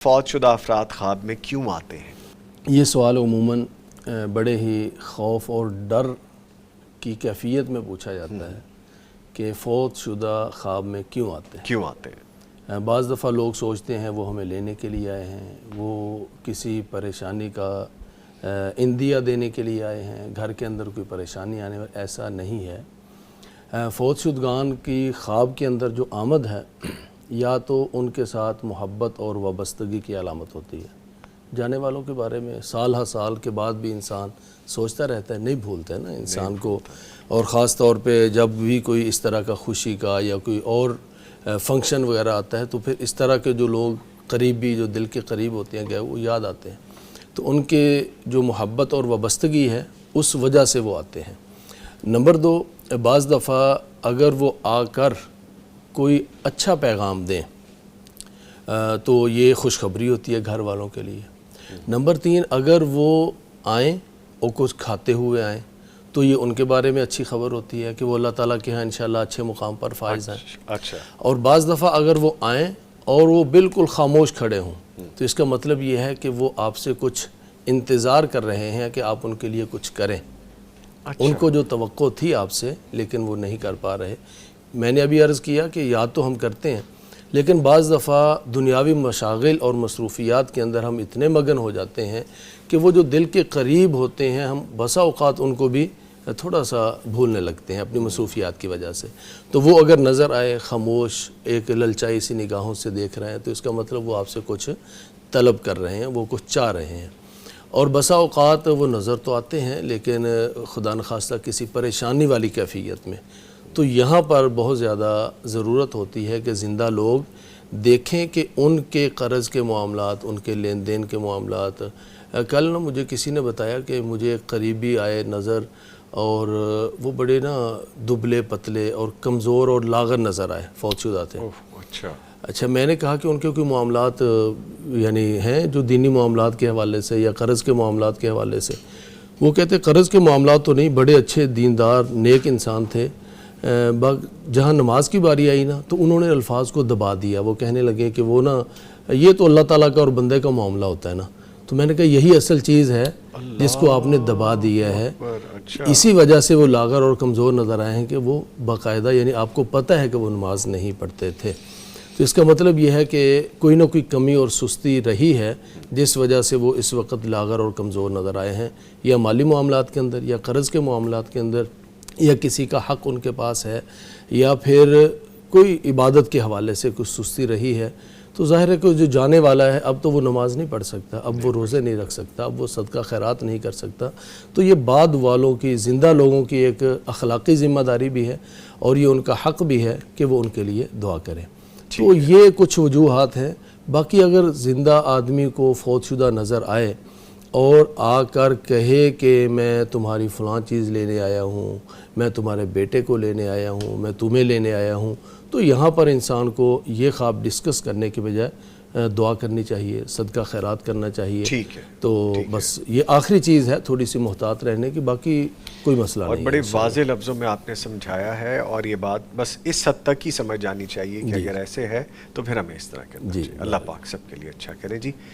فوت شدہ افراد خواب میں کیوں آتے ہیں؟ یہ سوال عموماً بڑے ہی خوف اور ڈر کی کیفیت میں پوچھا جاتا ہے کہ فوت شدہ خواب میں کیوں آتے ہیں؟ بعض دفعہ لوگ سوچتے ہیں وہ ہمیں لینے کے لیے آئے ہیں، وہ کسی پریشانی کا عندیہ دینے کے لیے آئے ہیں، گھر کے اندر کوئی پریشانی آنے والی، ایسا نہیں ہے۔ فوت شدگان کی خواب کے اندر جو آمد ہے یا تو ان کے ساتھ محبت اور وابستگی کی علامت ہوتی ہے۔ جانے والوں کے بارے میں سال ہر سال کے بعد بھی انسان سوچتا رہتا ہے، نہیں بھولتا ہے نا انسان کو، اور خاص طور پہ جب بھی کوئی اس طرح کا خوشی کا یا کوئی اور فنکشن وغیرہ آتا ہے تو پھر اس طرح کے جو لوگ قریبی جو دل کے قریب ہوتے ہیں گئے وہ یاد آتے ہیں، تو ان کے جو محبت اور وابستگی ہے اس وجہ سے وہ آتے ہیں۔ نمبر 2، بعض دفعہ اگر وہ آ کر کوئی اچھا پیغام دیں تو یہ خوشخبری ہوتی ہے گھر والوں کے لیے۔ نمبر 3، اگر وہ آئیں اور کچھ کھاتے ہوئے آئیں تو یہ ان کے بارے میں اچھی خبر ہوتی ہے کہ وہ اللہ تعالیٰ کے ہاں انشاءاللہ اچھے مقام پر فائز ہیں۔ اچھا۔ اور بعض دفعہ اگر وہ آئیں اور وہ بالکل خاموش کھڑے ہوں تو اس کا مطلب یہ ہے کہ وہ آپ سے کچھ انتظار کر رہے ہیں کہ آپ ان کے لیے کچھ کریں، ان کو جو توقع تھی آپ سے لیکن وہ نہیں کر پا رہے۔ میں نے ابھی عرض کیا کہ یاد تو ہم کرتے ہیں لیکن بعض دفعہ دنیاوی مشاغل اور مصروفیات کے اندر ہم اتنے مگن ہو جاتے ہیں کہ وہ جو دل کے قریب ہوتے ہیں ہم بسا اوقات ان کو بھی تھوڑا سا بھولنے لگتے ہیں اپنی مصروفیات کی وجہ سے۔ تو وہ اگر نظر آئے خاموش ایک للچائی سی نگاہوں سے دیکھ رہے ہیں تو اس کا مطلب وہ آپ سے کچھ طلب کر رہے ہیں، وہ کچھ چاہ رہے ہیں۔ اور بسا اوقات وہ نظر تو آتے ہیں لیکن خدا نخواستہ کسی پریشانی والی کیفیت میں، تو یہاں پر بہت زیادہ ضرورت ہوتی ہے کہ زندہ لوگ دیکھیں کہ ان کے قرض کے معاملات، ان کے لین دین کے معاملات۔ کل مجھے کسی نے بتایا کہ مجھے قریبی آئے نظر اور وہ بڑے دبلے پتلے اور کمزور اور لاغر نظر آئے، فوت شدہ تھے۔ اچھا، میں نے کہا کہ ان کے کوئی معاملات یعنی ہیں جو دینی معاملات کے حوالے سے یا قرض کے معاملات کے حوالے سے؟ وہ کہتے قرض کے معاملات تو نہیں، بڑے اچھے دیندار نیک انسان تھے، جہاں نماز کی باری آئی تو انہوں نے الفاظ کو دبا دیا۔ وہ کہنے لگے کہ وہ یہ تو اللہ تعالیٰ کا اور بندے کا معاملہ ہوتا ہے تو میں نے کہا یہی اصل چیز ہے جس کو آپ نے دبا دیا ہے۔ اسی وجہ سے وہ لاغر اور کمزور نظر آئے ہیں کہ وہ باقاعدہ یعنی آپ کو پتہ ہے کہ وہ نماز نہیں پڑھتے تھے، تو اس کا مطلب یہ ہے کہ کوئی نہ کوئی کمی اور سستی رہی ہے جس وجہ سے وہ اس وقت لاغر اور کمزور نظر آئے ہیں، یا مالی معاملات کے اندر یا قرض کے معاملات کے اندر، یا کسی کا حق ان کے پاس ہے، یا پھر کوئی عبادت کے حوالے سے کچھ سستی رہی ہے۔ تو ظاہر ہے کہ جو جانے والا ہے اب تو وہ نماز نہیں پڑھ سکتا، اب وہ روزے نہیں رکھ سکتا، اب وہ صدقہ خیرات نہیں کر سکتا، تو یہ بعد والوں کی، زندہ لوگوں کی ایک اخلاقی ذمہ داری بھی ہے اور یہ ان کا حق بھی ہے کہ وہ ان کے لیے دعا کریں۔ تو یہ کچھ وجوہات ہیں۔ باقی اگر زندہ آدمی کو فوت شدہ نظر آئے اور آ کر کہے کہ میں تمہاری فلاں چیز لینے آیا ہوں، میں تمہارے بیٹے کو لینے آیا ہوں، میں تمہیں لینے آیا ہوں، تو یہاں پر انسان کو یہ خواب ڈسکس کرنے کے بجائے دعا کرنی چاہیے، صدقہ خیرات کرنا چاہیے۔ تو بس یہ آخری چیز ہے تھوڑی سی محتاط رہنے کی، باقی کوئی مسئلہ نہیں ہے۔ اور بڑے واضح لفظوں میں آپ نے سمجھایا ہے، اور یہ بات بس اس حد تک ہی سمجھ جانی چاہیے کہ اگر ایسے ہے تو پھر ہمیں اس طرح کرنا چاہیے۔ اللہ پاک سب کے لیے اچھا کرے جی۔